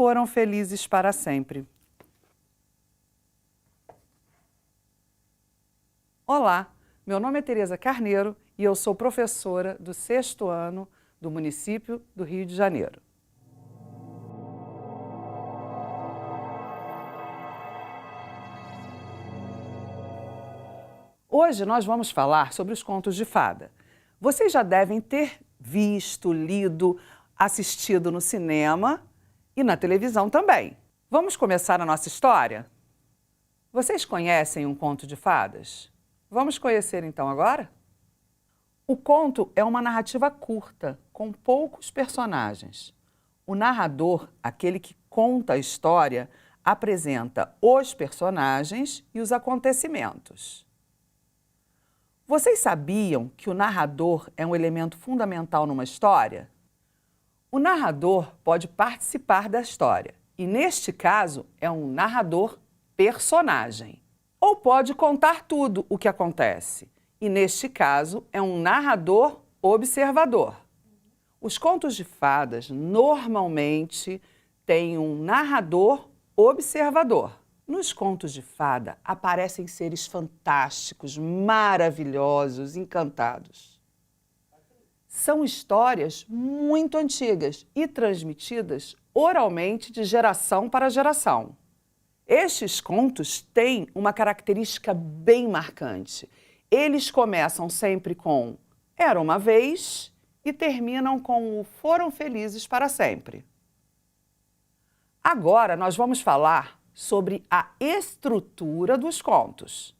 foram felizes para sempre. Olá, meu nome é Tereza Carneiro e eu sou professora do 6º ano do município do Rio de Janeiro. Hoje nós vamos falar sobre os contos de fada. Vocês já devem ter visto, lido, assistido no cinema e na televisão também. Vamos começar a nossa história? Vocês conhecem um conto de fadas? Vamos conhecer então agora? O conto é uma narrativa curta, com poucos personagens. O narrador, aquele que conta a história, apresenta os personagens e os acontecimentos. Vocês sabiam que o narrador é um elemento fundamental numa história? O narrador pode participar da história e, neste caso, é um narrador personagem. Ou pode contar tudo o que acontece e, neste caso, é um narrador observador. Os contos de fadas normalmente têm um narrador observador. Nos contos de fada aparecem seres fantásticos, maravilhosos, encantados. São histórias muito antigas e transmitidas oralmente de geração para geração. Estes contos têm uma característica bem marcante. Eles começam sempre com "Era uma vez" e terminam com o "Foram felizes para sempre". Agora nós vamos falar sobre a estrutura dos contos.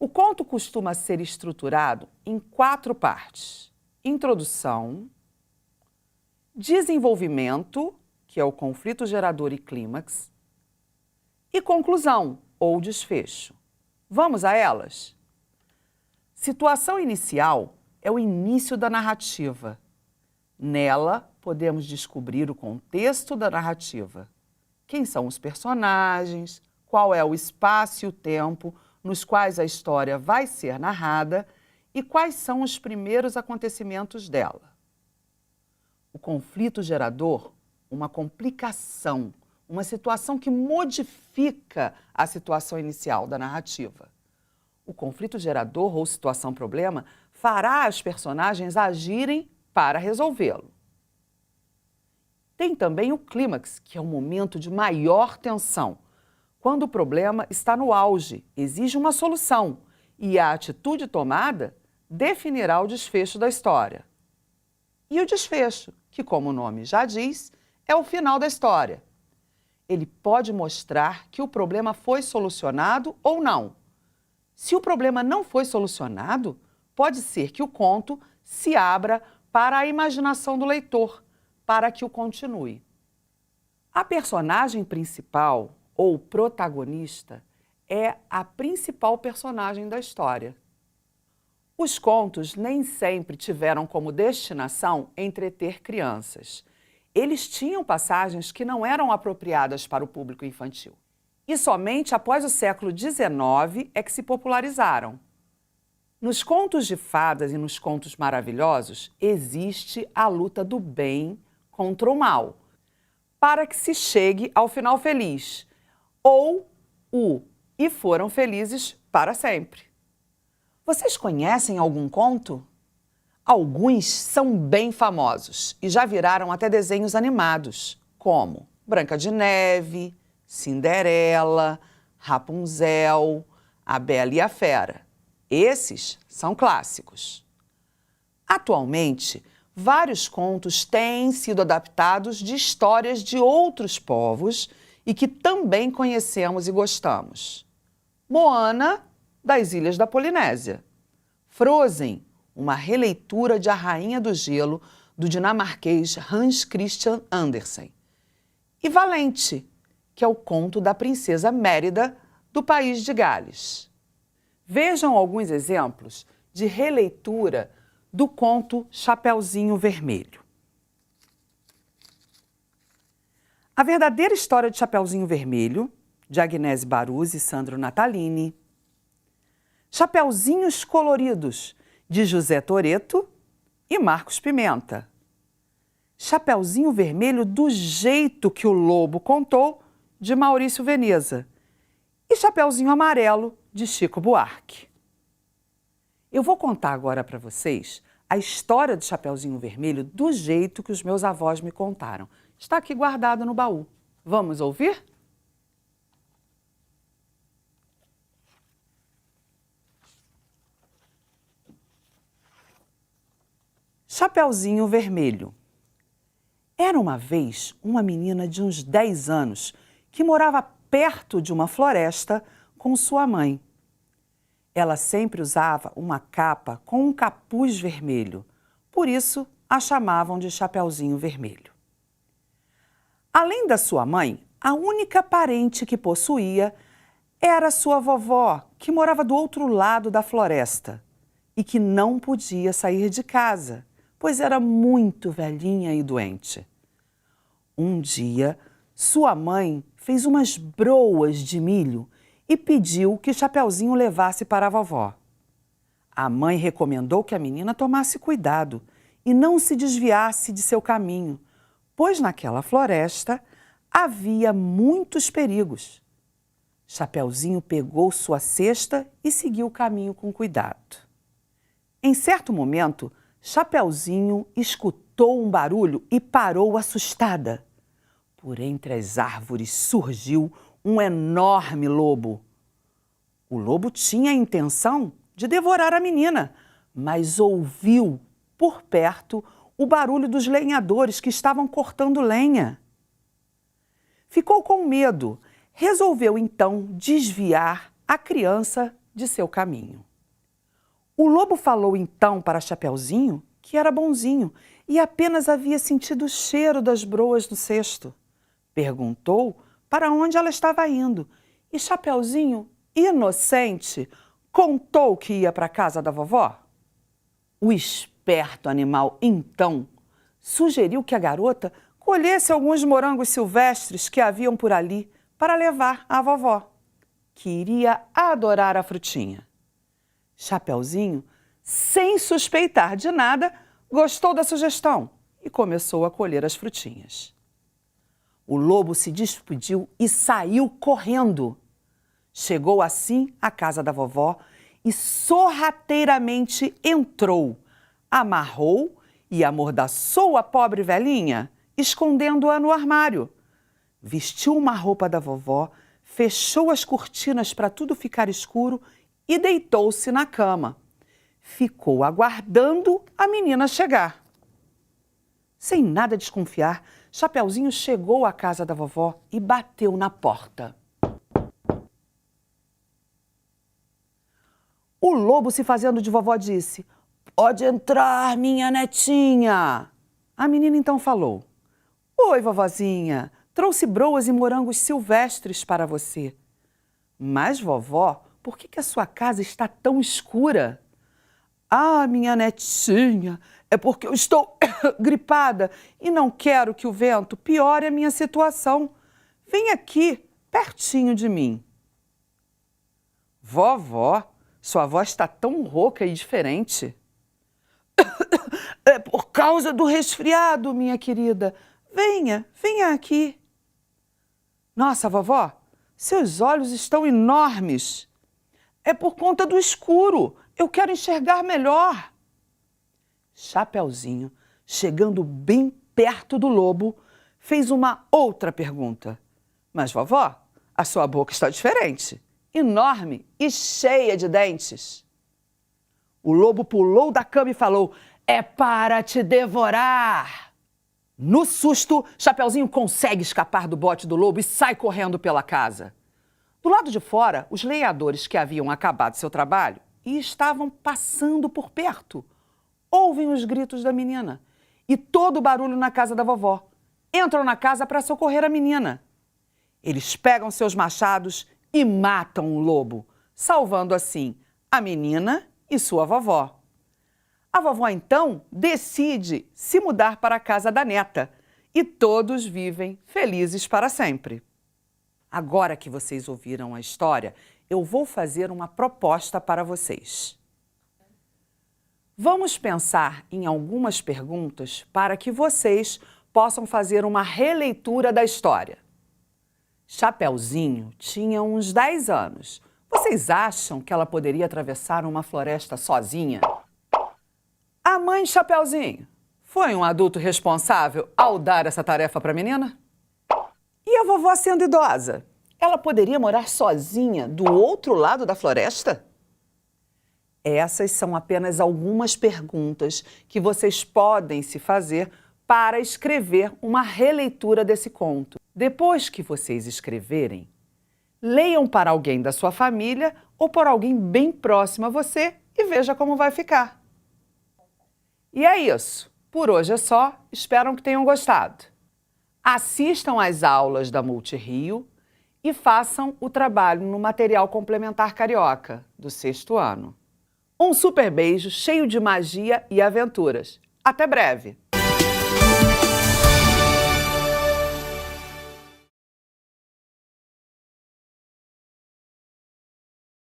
O conto costuma ser estruturado em 4 partes: introdução, desenvolvimento, que é o conflito gerador e clímax, e conclusão, ou desfecho. Vamos a elas? Situação inicial é o início da narrativa. Nela, podemos descobrir o contexto da narrativa. Quem são os personagens, qual é o espaço e o tempo nos quais a história vai ser narrada e quais são os primeiros acontecimentos dela. O conflito gerador, uma complicação, uma situação que modifica a situação inicial da narrativa. O conflito gerador ou situação-problema fará os personagens agirem para resolvê-lo. Tem também o clímax, que é um momento de maior tensão, quando o problema está no auge, exige uma solução e a atitude tomada definirá o desfecho da história. E o desfecho, que como o nome já diz, é o final da história. Ele pode mostrar que o problema foi solucionado ou não. Se o problema não foi solucionado, pode ser que o conto se abra para a imaginação do leitor, para que o continue. A personagem principal, ou protagonista, é a principal personagem da história. Os contos nem sempre tiveram como destinação entreter crianças. Eles tinham passagens que não eram apropriadas para o público infantil. E somente após o século XIX é que se popularizaram. Nos contos de fadas e nos contos maravilhosos, existe a luta do bem contra o mal, para que se chegue ao final feliz, ou o "e foram felizes para sempre". Vocês conhecem algum conto? Alguns são bem famosos e já viraram até desenhos animados, como Branca de Neve, Cinderela, Rapunzel, A Bela e a Fera. Esses são clássicos. Atualmente, vários contos têm sido adaptados de histórias de outros povos e que também conhecemos e gostamos. Moana, das Ilhas da Polinésia. Frozen, uma releitura de A Rainha do Gelo, do dinamarquês Hans Christian Andersen. E Valente, que é o conto da princesa Mérida, do país de Gales. Vejam alguns exemplos de releitura do conto Chapeuzinho Vermelho. A verdadeira história de Chapeuzinho Vermelho, de Agnese Baruzzi e Sandro Natalini. Chapeuzinhos Coloridos, de José Toretto e Marcos Pimenta. Chapeuzinho Vermelho do jeito que o lobo contou, de Maurício Veneza, e Chapeuzinho Amarelo, de Chico Buarque. Eu vou contar agora para vocês a história do Chapeuzinho Vermelho do jeito que os meus avós me contaram. Está aqui guardado no baú. Vamos ouvir? Chapeuzinho Vermelho. Era uma vez uma menina de uns 10 anos que morava perto de uma floresta com sua mãe. Ela sempre usava uma capa com um capuz vermelho, por isso a chamavam de Chapeuzinho Vermelho. Além da sua mãe, a única parente que possuía era sua vovó, que morava do outro lado da floresta e que não podia sair de casa, pois era muito velhinha e doente. Um dia, sua mãe fez umas broas de milho e pediu que Chapeuzinho levasse para a vovó. A mãe recomendou que a menina tomasse cuidado e não se desviasse de seu caminho, pois naquela floresta havia muitos perigos. Chapeuzinho pegou sua cesta e seguiu o caminho com cuidado. Em certo momento, Chapeuzinho escutou um barulho e parou assustada. Por entre as árvores surgiu um enorme lobo. O lobo tinha a intenção de devorar a menina, mas ouviu por perto o barulho dos lenhadores que estavam cortando lenha. Ficou com medo, resolveu então desviar a criança de seu caminho. O lobo falou então para Chapeuzinho que era bonzinho e apenas havia sentido o cheiro das broas no cesto. Perguntou para onde ela estava indo e Chapeuzinho, inocente, contou que ia para a casa da vovó. O esperto animal, então, sugeriu que a garota colhesse alguns morangos silvestres que haviam por ali para levar à vovó, que iria adorar a frutinha. Chapeuzinho, sem suspeitar de nada, gostou da sugestão e começou a colher as frutinhas. O lobo se despediu e saiu correndo. Chegou assim à casa da vovó e sorrateiramente entrou, amarrou e amordaçou a pobre velhinha, escondendo-a no armário. Vestiu uma roupa da vovó, fechou as cortinas para tudo ficar escuro e deitou-se na cama. Ficou aguardando a menina chegar. Sem nada desconfiar, Chapeuzinho chegou à casa da vovó e bateu na porta. O lobo, se fazendo de vovó, disse: "Pode entrar, minha netinha." A menina então falou: "Oi, vovozinha, trouxe broas e morangos silvestres para você." "Mas, vovó, por que a sua casa está tão escura?" "Ah, minha netinha, é porque eu estou gripada e não quero que o vento piore a minha situação. Vem aqui, pertinho de mim." "Vovó, sua voz está tão rouca e diferente." "É por causa do resfriado, minha querida. Venha aqui." "Nossa, vovó, seus olhos estão enormes." "É por conta do escuro. Eu quero enxergar melhor." Chapeuzinho, chegando bem perto do lobo, fez uma outra pergunta. "Mas, vovó, a sua boca está diferente, enorme e cheia de dentes." O lobo pulou da cama e falou: "É para te devorar." No susto, Chapeuzinho consegue escapar do bote do lobo e sai correndo pela casa. Do lado de fora, os lenhadores que haviam acabado seu trabalho e estavam passando por perto ouvem os gritos da menina e todo o barulho na casa da vovó. Entram na casa para socorrer a menina. Eles pegam seus machados e matam o lobo, salvando assim a menina e sua vovó. A vovó, então, decide se mudar para a casa da neta e todos vivem felizes para sempre. Agora que vocês ouviram a história, eu vou fazer uma proposta para vocês. Vamos pensar em algumas perguntas para que vocês possam fazer uma releitura da história. Chapeuzinho tinha uns 10 anos. Vocês acham que ela poderia atravessar uma floresta sozinha? A mãe de Chapeuzinho foi um adulto responsável ao dar essa tarefa para a menina? E a vovó sendo idosa? Ela poderia morar sozinha do outro lado da floresta? Essas são apenas algumas perguntas que vocês podem se fazer para escrever uma releitura desse conto. Depois que vocês escreverem, leiam para alguém da sua família ou por alguém bem próximo a você e veja como vai ficar. E é isso. Por hoje é só. Espero que tenham gostado. Assistam às aulas da Multirio e façam o trabalho no material complementar carioca do 6º ano. Um super beijo cheio de magia e aventuras. Até breve!